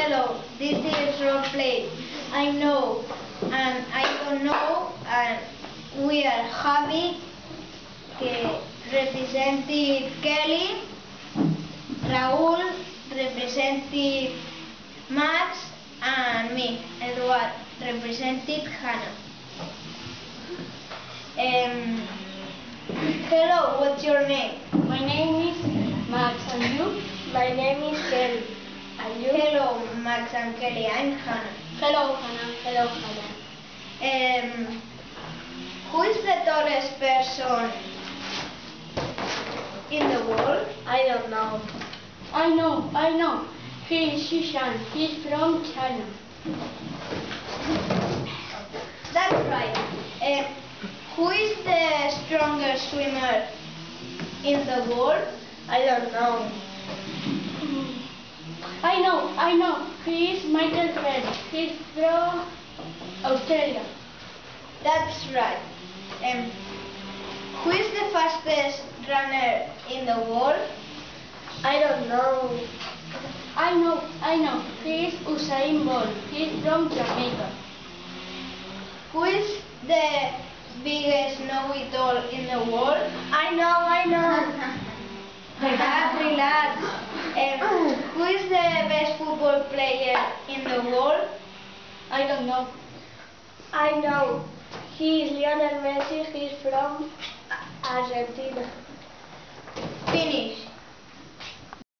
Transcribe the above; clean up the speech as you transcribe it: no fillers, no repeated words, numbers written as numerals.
Hello, this is role play. I know and I don't know, and we are Javi, que represented Kelly, Raúl represented Max, and me, Eduard, represented Hannah. Hello, what's your name? My name is Max, and you? My name is Kelly. And you? Hello, Max and Kelly, I'm Hannah. Hello, Hannah. Hello, Hannah. Who is the tallest person in the world? I don't know. I know. He is Xishan. He's from China. That's right. Who is the strongest swimmer in the world? I don't know. I know. He is Michael Phelps. He's from Australia. That's right. Who is the fastest runner in the world? I don't know. I know. He is Usain Bolt. He's from Jamaica. Who is the biggest know-it-all in the world? I know. Relax. Who is the best football player in the world? I don't know. I know. He is Lionel Messi. He's from Argentina. Finish.